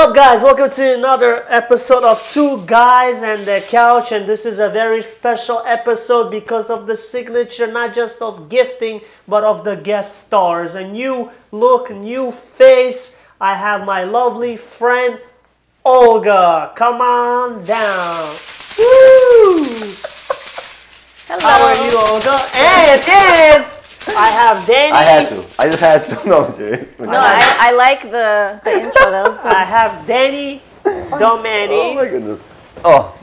up, guys? Welcome to another episode of Two Guys and the Couch, and this is a very special episode because of the signature, not just of gifting, but of the guest stars. A new look, new face. I have my lovely friend Olga. Come on down. Woo! Hello. How are you, Olga? And I have Danny. I just had to. No, seriously. No, I like the intro. That was good. I have Danny Domani. Oh my goodness. Oh.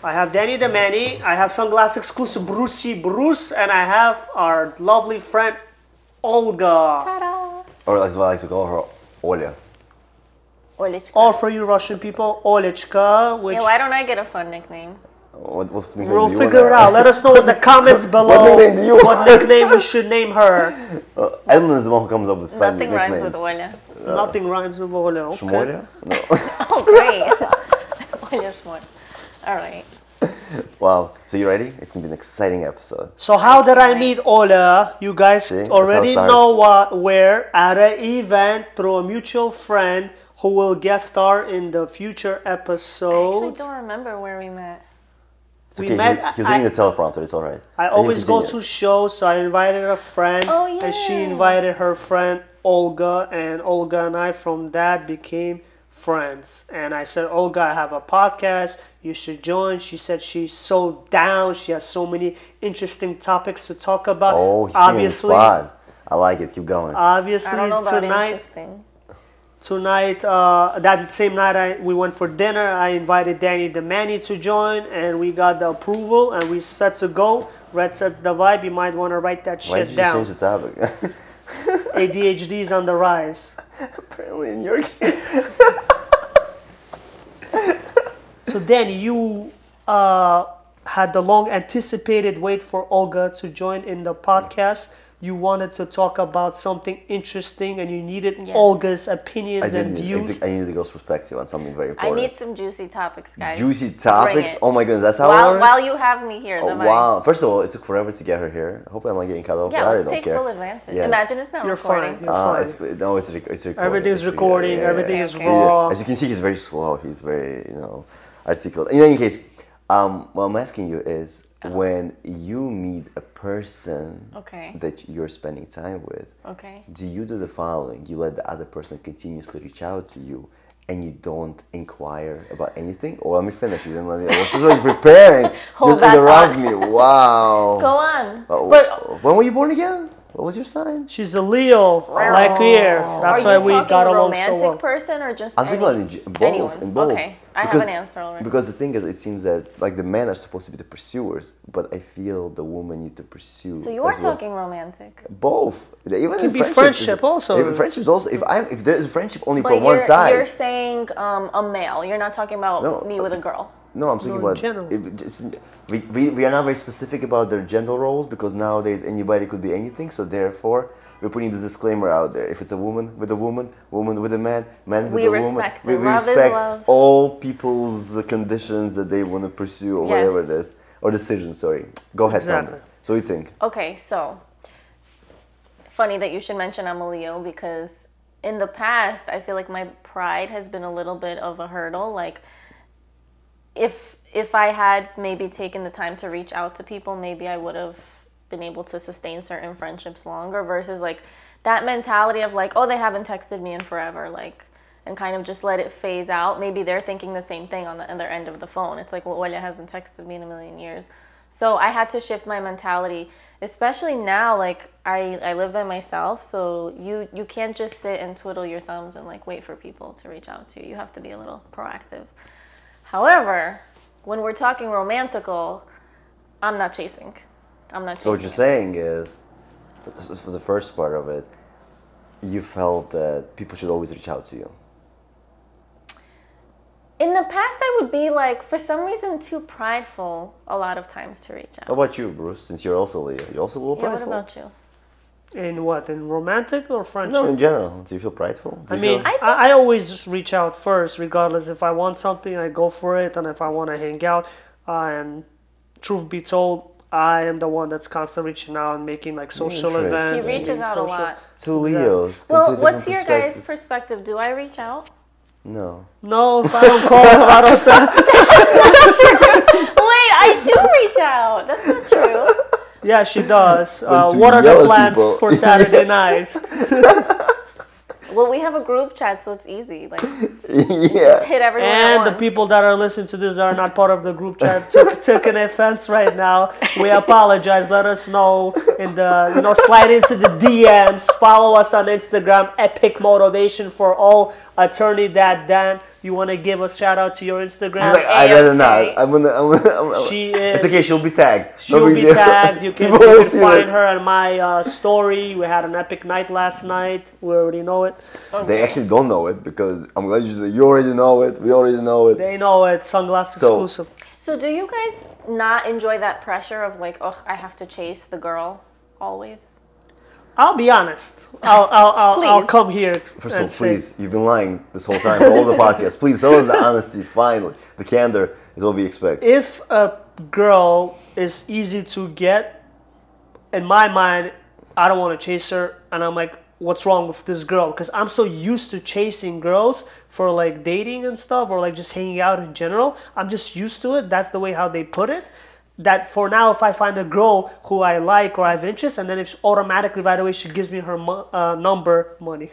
I have Danny Domani. I have Sunglass Exclusive Bruce, and I have our lovely friend Olga. Ta-da. Or as well, I like to call her Olya. Olechka. All for you Russian people, Olechka. Which Yeah, why don't I get a fun nickname? What nickname we'll do you figure it want? out. Let us know in the comments below What nickname do you what want? nickname we should name her. Edmund is the one who comes up with fun Nothing nicknames. rhymes with Olya. Nothing rhymes with Olga. Okay. Shmorya? No. Oh, great. Olya Shmor. All right. Wow. So you ready? It's gonna be an exciting episode. So how did I meet Ola? You guys See? That's already how it know where at an event through a mutual friend who will guest star in the future I actually episodes. don't remember where we met. It's We okay. met- He was reading the teleprompter. It's all right. I And you always go continue. to shows, so I invited a friend, Oh, and she yeah. invited her friend Olga, and Olga and I from that became friends. And I said, Olga, I have a podcast, you should join. She said she's so down, she has so many interesting topics to talk about. Oh, he's obviously, being spot. I like it. Keep going. obviously I don't know about tonight, interesting. that same night we went for dinner. I invited Danny Domani to join, and we got the approval, and we set to go. Red sets the vibe. You might want to write that Why shit did you down. change the topic? ADHD is on the rise. Apparently in your case. So Danny, you had the long anticipated wait for Olga to join in the podcast. You wanted to talk about something interesting, and you needed Yes. Olga's opinions and views. I need the girl's perspective on something very I important. need some juicy topics, guys. Juicy Bring topics? it. Oh my goodness, that's how it While, works? while you have me here. Oh, the mic. wow. First of all, it took forever to get her here. I hope I'm not getting cut off. Yeah, but I let's don't take care. full advantage. Yes. Imagine it's not You're recording. fine. You're fine. It's recording. Everything's It's recording. Everything is Okay. raw. As you can see, he's very slow. He's very, articulate. In any case, what I'm asking you is, when you meet a person Okay. that you're spending time with, Okay. do you do the following? You let the other person continuously reach out to you, and you don't inquire about anything? Or let me finish. You didn't let me. I was already preparing. Hold Just that interrupt thought. me. Wow. Go on. Oh, But when were you born again? What was your sign? She's a Leo, like here. That's are why you we talking got along so romantic well. person or just I'm talking about both. anyone? In both. Okay, I have Because- an answer already. Because the thing is, it seems that like the men are supposed to be the pursuers, but I feel the woman need to pursue. So you are as well. talking romantic. Both. Even It in can be friendship also. Even friendships also. If there is friendship only But from one side. you're saying a male. You're not talking about No, me with a girl. No, I'm talking No, in about general. we are not very specific about their gender roles because nowadays anybody could be anything. So therefore, we're putting this disclaimer out there. If it's a woman with a woman, woman with a man, man with We a woman, respect we it. Love is respect love. all people's conditions that they want to pursue or Yes. whatever it is, or decisions. Sorry, go ahead, Exactly. Sandra. So what do you think? Okay, so funny that you should mention I'm a Leo because in the past I feel like my pride has been a little bit of a hurdle. Like if I had maybe taken the time to reach out to people, maybe I would have been able to sustain certain friendships longer versus like that mentality of like, oh, they haven't texted me in forever, like, and kind of just let it phase out. Maybe they're thinking the same thing on the other end of the phone. It's like, well, Olya hasn't texted me in a million years. So I had to shift my mentality, especially now, like I live by myself. So you can't just sit and twiddle your thumbs and like wait for people to reach out to you. You have to be a little proactive. However, when we're talking romantical, I'm not chasing. I'm not chasing. So what you're saying is, for the first part of it, you felt that people should always reach out to you. In the past, I would be like, for some reason, too prideful a lot of times to reach How out. about you, Bruce? Since you're also Leo, you also a little Yeah, what prideful? about you? In what? In romantic or friendship? No, in general. Do you feel prideful? Do I you mean, feel- I always just reach out first, regardless. If I want something, I go for it, and if I want to hang out, and truth be told, I am the one that's constantly reaching out and making like social Interesting. events. He reaches and out a social- lot. two Leos. Well, completely what's different your guys' perspectives. perspective? Do I reach out? No. No, if I don't call him, I don't tell. Wait, I do reach out. That's not true. Yeah, she does. But to What are yell the at plans people. for Saturday night? Well, we have a group chat, so it's easy. Like, Yeah. hit everyone at And the once. people that are listening to this that are not part of the group chat took an offense right now. We apologize. Let us know in the slide into the DMs. Follow us on Instagram. Epic Motivation for All. Attorney Dad Dan. You want to give a shout out to your Instagram? She's like, I'd rather A-okay. not. I'm gonna. She is. It's okay. She'll be tagged. She'll No big be deal. tagged. You can, People you will can see find this. her on my story. We had an epic night last night. We already know it. They actually don't know it because I'm glad you said you already know it. We already know it. They know it. Sunglass So- exclusive. So do you guys not enjoy that pressure of like, oh, I have to chase the girl always? I'll be honest. I'll Please. come here First of all, and say, please, you've been lying this whole time for all the podcasts. Please tell us the honesty. Finally, the candor is what we expect. if a girl is easy to get, in my mind, I don't want to chase her, and I'm like, what's wrong with this girl? Because I'm so used to chasing girls for like dating and stuff, or like just hanging out in general. I'm just used to it. That's the way how they put it. That for now, if I find a girl who I like or I have interest, and then if automatically right away she gives me her number, money.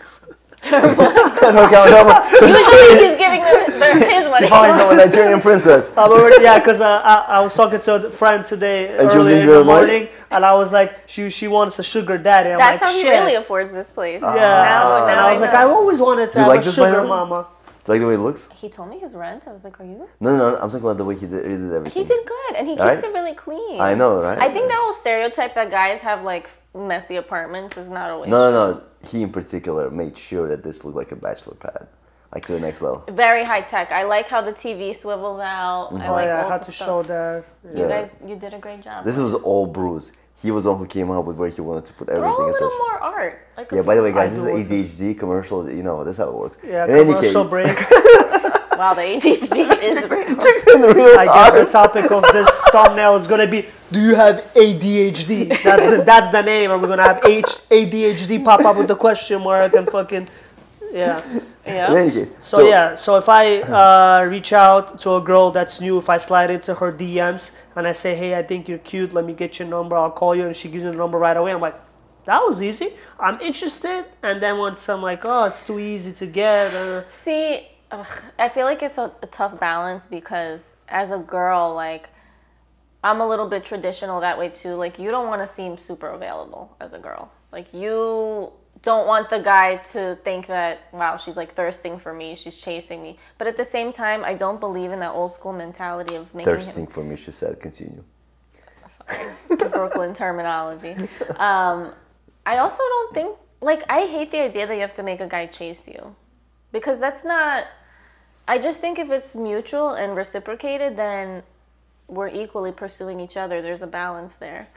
He's giving them his money. Finally, someone Nigerian princess. I'm already, yeah, because I was talking to a friend today And she was early in giving you the her money? morning, and I was like, she wants a sugar daddy. I'm That's like, how he shit. really affords this place. Yeah, Now and I was like, I always wanted to you have like a this, by the sugar way? mama. Do you like the way it looks? He told me his rent. I was like, are you? No, I'm talking about the way he did everything. He did good, and he keeps Right? it really clean. I know, right? I think that whole stereotype that guys have like messy apartments is not always No. He in particular made sure that this looked like a bachelor pad, like to the next level. very high tech. I like how the TV swivels out. I Oh like yeah, I all had the to stuff. show that. You Yeah. guys, you did a great job. This was all Bruce. He was the one who came up with where he wanted to put Throw a everything and little such. more art. Like Yeah, by the way, guys, I this do is ADHD commercial. You know, that's how it works. Yeah, In any commercial case, break. wow, the ADHD is real. the real I guess the topic of this thumbnail is gonna be: do you have ADHD? That's the name. And we're gonna have ADHD pop up with the question mark and fucking yeah. In Yeah. any case, So yeah, so if I reach out to a girl that's new, if I slide into her DMs and I say, hey, I think you're cute, let me get your number, I'll call you, and she gives me the number right away, I'm like, that was easy. I'm interested. And then once I'm like, oh, it's too easy to get. See, I feel like it's a tough balance because as a girl, like, I'm a little bit traditional that way too. Like, you don't want to seem super available as a girl. Like, you don't want the guy to think that, wow, she's like thirsting for me, she's chasing me. But at the same time, I don't believe in that old school mentality of making thirsting for me, she said. Continue. Brooklyn terminology. I also don't think, like, I hate the idea that you have to make a guy chase you. Because that's not, I just think if it's mutual and reciprocated, then we're equally pursuing each other. There's a balance there.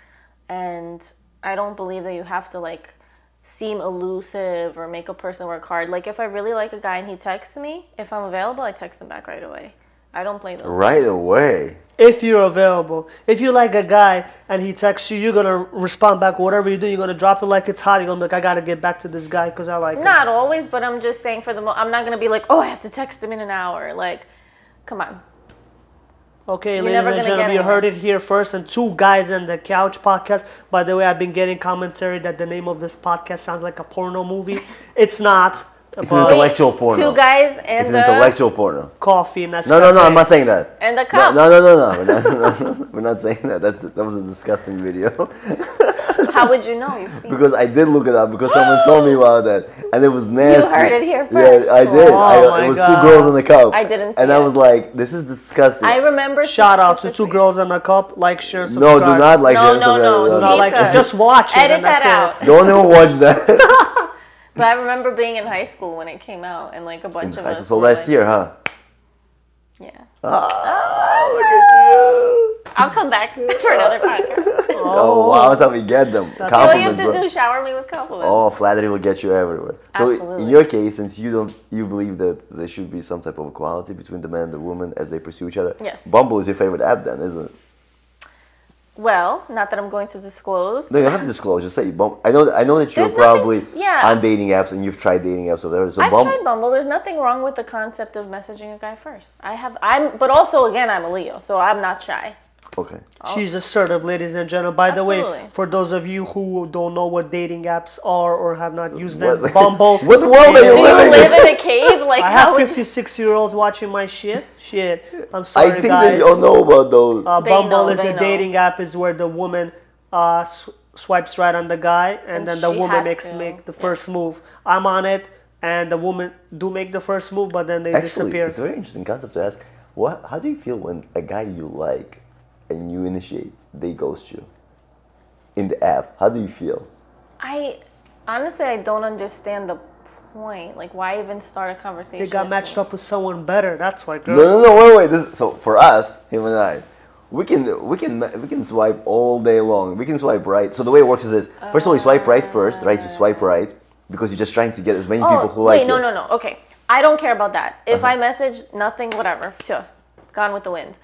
And I don't believe that you have to, like, seem elusive or make a person work hard. Like, if I really like a guy and he texts me, if I'm available, I text him back right away. I don't play those. Right away. If you're available. If you like a guy and he texts you, you're going to respond back. Whatever you do, you're going to drop it like it's hot. You're going to be like, I got to get back to this guy because I like him. Not always, but I'm just saying I'm not going to be like, oh, I have to text him in an hour. Like, come on. Okay, You're ladies never and gonna gentlemen, get you anywhere. heard it here first. And Two Guys and the Couch podcast. By the way, I've been getting commentary that the name of this podcast sounds like a porno movie. It's not. It's an intellectual porno. Two guys It's and an intellectual porno. Coffee and that's No, I'm not saying that. And the No, cup. no. We're not saying that. That was a disgusting video. How would you know? You've seen Because I did look it up because someone told me about that, and it was nasty. heard it here first. Yeah, I did. Oh my it was God. two girls in the cup. I didn't see And I it. was like, this is disgusting. I remember. Shout out to Two specifically- Girls and a Cup. Like, share, no, subscribe. do not like No, James no, no. O'Brien. No, like, Tika. just watch it. Edit and that's that it. out. Don't even watch that. But I remember being in high school when it came out, and like a bunch of us. So were last like- year, huh? Yeah. Oh, look at you. I'll come back for another podcast. Oh, wow, that's how we get them. See what you have Compliments, to bro. do? Shower me with compliments. Oh, flattery will get you everywhere. So in Absolutely. your case, since you believe that there should be some type of equality between the man and the woman as they pursue each other. Yes. Bumble is your favorite app then, isn't it? Well, not that I'm going to disclose. No, you don't have to disclose. Just say Bumble. I know that you're There's probably nothing- yeah. on dating apps and you've tried dating apps or whatever. So I've tried Bumble. There's nothing wrong with the concept of messaging a guy first. But also again, I'm a Leo, so I'm not shy. Okay. She's assertive, ladies and gentlemen. By the way, Absolutely. for those of you who don't know what dating apps are or have not used them, What- Bumble. What world are Do you you living in? live in a cave? Like I how have would- 56-year-olds watching my shit. I'm sorry, I think guys. they all know about those. They Bumble know, is they a know. dating app is where the woman swipes right on the guy and then the she woman has makes to, make the first move. I'm on it and the woman do make the first move, but then they Actually, disappear. it's a very interesting concept to ask. How do you feel when a guy you like and you initiate, they ghost you in the app? How do you feel? I honestly I don't understand the point. Like why even start a conversation? They got with matched me? up with someone better. That's why, girl. No, wait. So for us, him and I, we can swipe all day long. We can swipe right. So the way it works is this: first of all, you swipe right first, right? You swipe right because you're just trying to get as many people who like wait, you. no. Okay, I don't care about that. If I message nothing, whatever, sure, gone with the wind.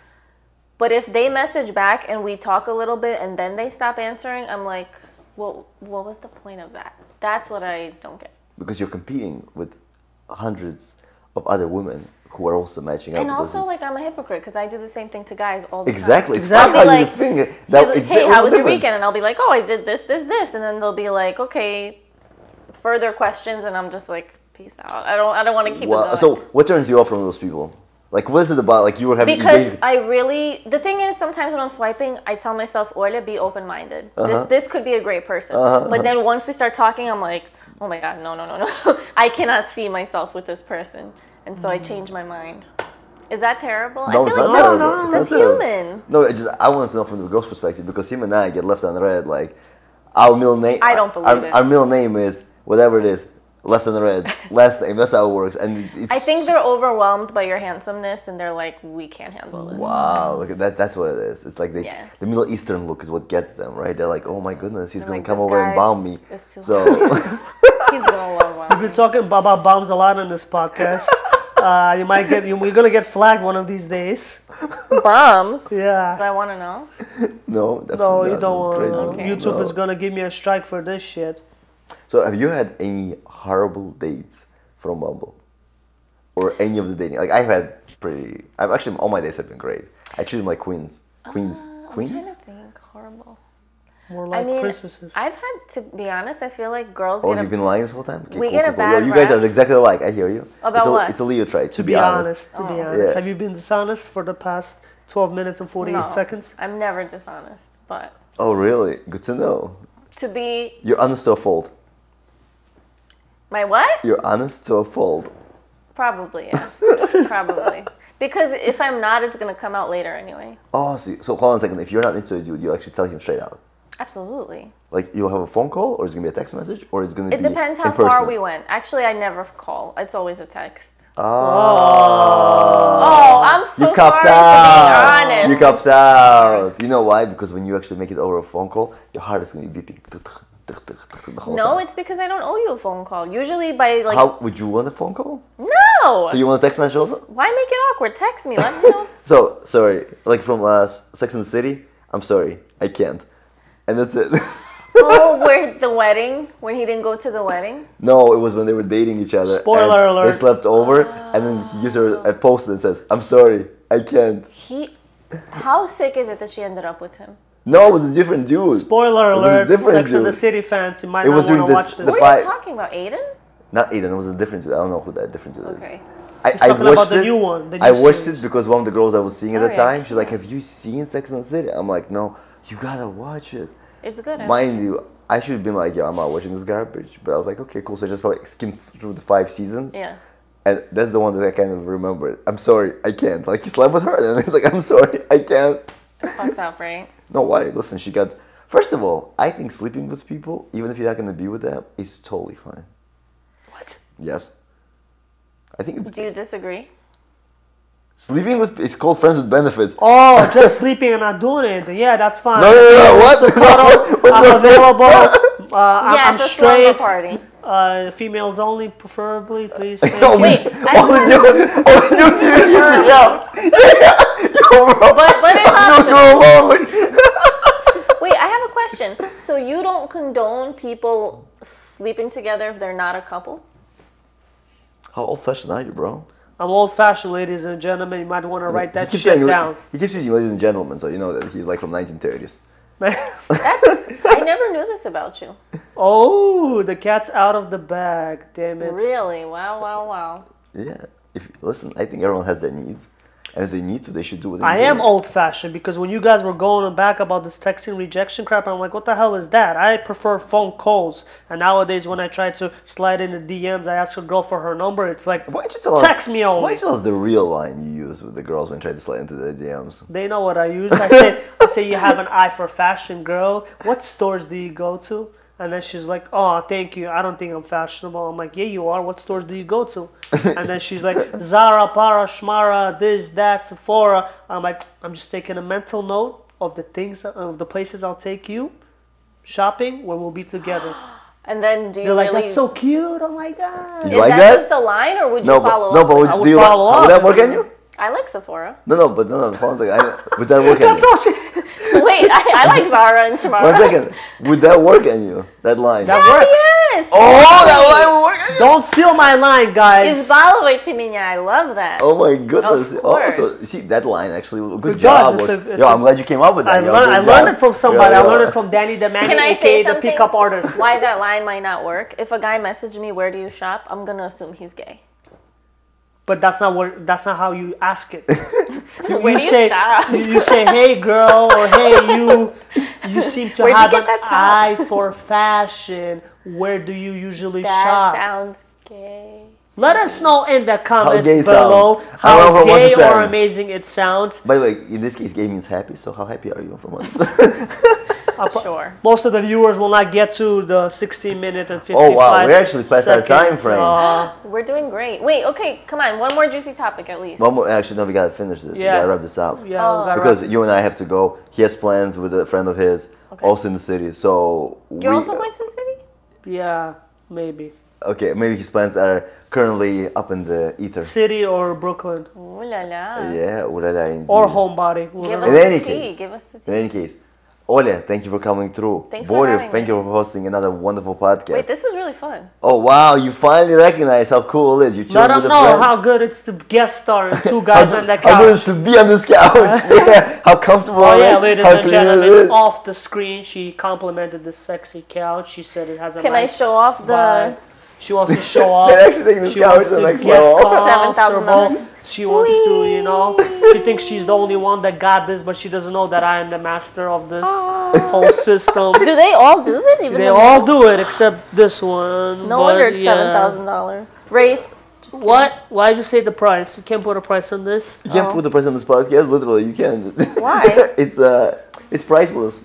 But if they message back and we talk a little bit and then they stop answering, I'm like, well, what was the point of that? That's what I don't get. Because you're competing with hundreds of other women who are also matching up. And with also, those- like, I'm a hypocrite because I do the same thing to guys all the exactly, time. it's Exactly. not how I'll be you like- think. Be like, It's hey, a how was your different. weekend? And I'll be like, oh, I did this. And then they'll be like, okay, further questions. And I'm just like, peace out. I don't want to keep it Well, going. so what turns you off from those people? Like, what is it about? Like, you were having Because the thing is, sometimes when I'm swiping, I tell myself, Orla, be open-minded. This could be a great person. But then once we start talking, I'm like, oh my God, no. I cannot see myself with this person. And so I change my mind. Is that terrible? No, I it's feel not like terrible. no, It's that's not terrible. human. No, I want to know from the girl's perspective because him and I get left on red. Like, our middle name. I don't believe it. Our middle name is whatever it is. Left on red. Last name. That's how it works. And it's, I think they're overwhelmed by your handsomeness and they're like, we can't handle this. Wow, look at that. That's what it is. It's like Yeah. the Middle Eastern look is what gets them, right? They're like, oh my goodness, he's I'm gonna like, come this over and guy's bomb me. is too So, He's gonna love We've bomb been me. talking about bombs a lot on this podcast. We're gonna get flagged one of these days. Bombs? Yeah. Do I want to know? no, No, definitely you not. don't want Crazy. to. Okay. YouTube No. is gonna give me a strike for this shit. So, have you had any horrible dates from Bumble, or any of the dating? Like, I've actually all my dates have been great. I treat them like queens. I'm trying Queens. to think. Horrible. More like I mean, princesses. I've had to be honest. I feel like girls Oh, get you've been lying this whole time? Okay, we get a Yo, bad you guys rap. are exactly alike. I hear you. About what? It's a Leo trait, To be honest. To be Oh. honest. Yeah. Have you been dishonest for the past 12 minutes and 48 No, seconds? I'm never dishonest, but Oh, really? Good to know. to be You're honest to a fault. my what? You're honest to a fault. Probably, yeah. Probably. Because if I'm not, it's gonna come out later anyway. Oh, so hold on a second. If you're not into a dude, you actually tell him straight out. Absolutely. Like, you'll have a phone call, or it's gonna be a text message, or it's gonna It be depends in how person. far we went. Actually, I never call. It's always a text. Oh, Oh, I'm so you copped sorry out. for being honest. You copped out. You know why? Because when you actually make it over a phone call, your heart is gonna be beeping the whole No, time. it's because I don't owe you a phone call. Usually by like How would you want a phone call? no. So you want a text message also? Why make it awkward? Text me. Let me know. So sorry, like from Sex and the City. I'm sorry, I can't, and that's it. Oh, where the wedding? When he didn't go to the wedding? No, it was when they were dating each other. Spoiler and alert. They slept over, and then he gives her a post that says, "I'm sorry, I can't." How sick is it that she ended up with him? No, it was a different dude. Spoiler It was a alert, different Sex and the dude. City fans, you might It not was want to during watch this- this. the What fight. are you talking about, Aiden? Not Aiden. It was a different dude. I don't know who that different dude is. Okay. I talking watched about the it. new one, the I new watched series. it because one of the girls I was seeing at the Sorry, I time, she's like, can't. "Have you seen Sex and the City?" I'm like, "No, you gotta watch it." It's good. Mind you, I should have been like, "Yeah, I'm not watching this garbage," but I was like, "Okay, cool." So I just like skimmed through the 5 seasons. Yeah. And that's the one that I kind of remembered. I'm sorry, I can't. Like, he slept with her, and it's like, I'm sorry, I can't. Fucked up, right? No, why? Listen, she got. First of all, I think sleeping with people, even if you're not gonna be with them, is totally fine. What? Yes. I think it's Do you disagree? sleeping with. It's called friends with benefits. Oh, just sleeping and not doing it. Yeah, that's fine. No, what? I'm available. I'm it's a slumber straight. party. Females only, preferably, please. Wait, Only dudes here in the house. Yeah. Yo, bro. but it's optional. No, question. So you don't condone people sleeping together if they're not a couple? How old-fashioned are you, bro? I'm old-fashioned, ladies and gentlemen. You might want to write that keeps shit saying, down. He keeps using ladies and gentlemen, so you know that he's like from 1930s. I never knew this about you. Oh, the cat's out of the bag. Damn it. Really? Wow, wow, wow. Yeah. Listen, I think everyone has their needs. And if they need to, they should do what they I do. am old-fashioned because when you guys were going back about this texting rejection crap, I'm like, what the hell is that? I prefer phone calls. And nowadays, when I try to slide in the DMs, I ask a girl for her number. It's like, text me only. Why don't you tell us the real line you use with the girls when you try to slide into the DMs? They know what I use. I say, you have an eye for fashion, girl. What stores do you go to? And then she's like, oh, thank you. I don't think I'm fashionable. I'm like, yeah, you are. What stores do you go to? And then she's like, Zara, Para, Shmara, this, that, Sephora. I'm like, I'm just taking a mental note of the things, of the places I'll take you shopping where we'll be together. And then do you They're like, really... that's so cute. Oh my God. You Is like that just a line or would you follow up? No, but I would would you follow up. would that work on you? I like Sephora. No, would that work on That's you? all she... Wait, I like Zara and Shimara. 1 second. Would that work on you? That line? That works. Yes! Oh, that line would work on you? Don't steal my line, guys. Избалуйте меня. I love that. Oh my goodness. Of Oh, course. so see, that line actually, good It job. does. It's Yo, I'm glad you came up with that. I learned it from somebody. I learned it from Danny the Man, Can I aka say the something? pickup artist. Why that line might not work? If a guy messaged me, where do you shop? I'm going to assume he's gay. But that's not how you ask it. Where do you shop? You say, hey girl, or hey you seem to Where'd you have get an that top? eye for fashion. Where do you usually That shop? sounds gay. Let us know in the comments gay it below sounds. how However, gay what's it or sound? amazing it sounds. By the way, in this case, gay means happy. So how happy are you from what? Sure. Most of the viewers will not get to the 16-minute and 55 Oh wow, we actually passed our time seconds. frame. We're doing great. Wait, okay, come on. One more juicy topic at least. One more. Actually, no, we gotta finish this. We Yeah. gotta wrap this up. Yeah, we Oh. gotta Because wrap you and I have to go. He has plans with a friend of his, Okay. also in the city. So You're also going to the city? Yeah, maybe. Okay, maybe his plans are currently up in the ether. City or Brooklyn. Ooh la la. Yeah, ooh la la, indeed. Or homebody. Give whatever. us In the any tea. case. Give us the In tea. any case, Oля, thank you for coming through. Thanks for Boris, having thank me. you for hosting another wonderful podcast. Wait, this was really fun. Oh wow, you finally recognize how cool it is. You Let chilled them with a know friend. how good it's to guest star and two guys on the How good it is couch. to be on this couch. Yeah, how comfortable Oh it yeah, is, ladies how and clean it gentlemen, is. off the screen, she complimented this sexy couch. She said it has a Can I nice show off the... vibe. She wants to show off. They're actually taking this She couch wants to the to next get level. comfortable. $7,000. She wants to, you know, she thinks she's the only one that got this, but she doesn't know that I am the master of this whole system. Do they all do that? Even They the all men? do it except this one. No but wonder it's yeah. $7,000. Race. Just kidding. What? Why'd you say the price? You can't put a price on this. You can't put the price on this podcast. Literally, you can't. Why? It's priceless.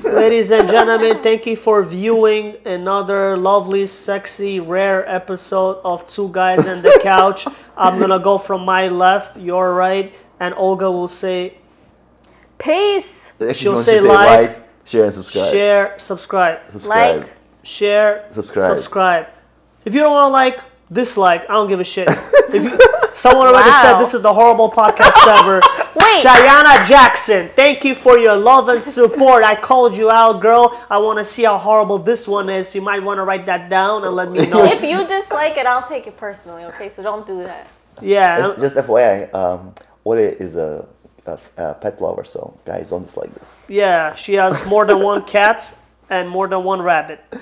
Ladies and gentlemen, thank you for viewing another lovely, sexy, rare episode of Two Guys and the Couch. I'm gonna go from my left, your right, and Olga will say Peace. Actually, She'll once say you like, share, and subscribe. share, subscribe. Subscribe. Like. Share, Subscribe. subscribe. If you don't want to like, dislike. I don't give a shit. If you, someone already Wow. said this is the horrible podcast ever. Wait. Cheyenne Jackson, thank you for your love and support. I called you out, girl. I want to see how horrible this one is. You might want to write that down and let me know. If you dislike it, I'll take it personally, okay? So don't do that. Yeah. Just FYI, Ore is a pet lover, so guys, don't dislike this. Yeah, she has more than one cat and more than one rabbit. I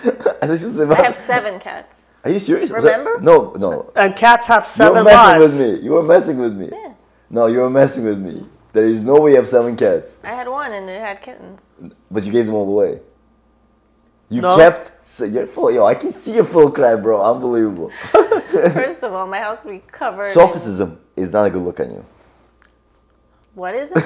thought she was I about- have 7 cats. Are you serious? Remember? No. And cats have You 7 were messing lives. with me. You were messing with me. Yeah. No, you were messing with me. There is no way you have 7 cats. I had 1 and it had kittens. But you gave them all away. You No. kept... So you're full... Yo, I can see your full crap, bro. Unbelievable. First of all, my house will be covered in... Sophicism is not a good look on you. What is it?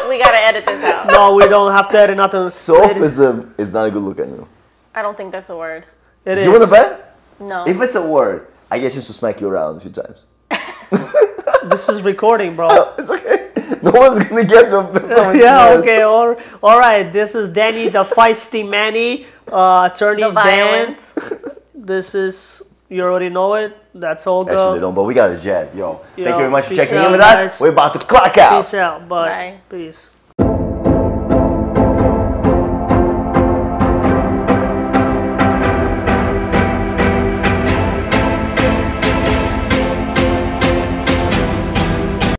we gotta edit this out. No, we don't have to edit nothing. Sophism is not a good look on you. I don't think that's a word. It is. You want to bet? No. If it's a word, I get you to smack you around a few times. This is recording, bro. It's okay. No one's gonna get to Yeah, okay. All right. This is Danny, the feisty Manny, attorney The Dan. violent. This is, you already know it. That's Olga. Actually, they don't, but we got a jet. Yo, thank you very much for peace checking out, in with guys. us. We're about to clock out. Peace out. Bye. Bye. Peace.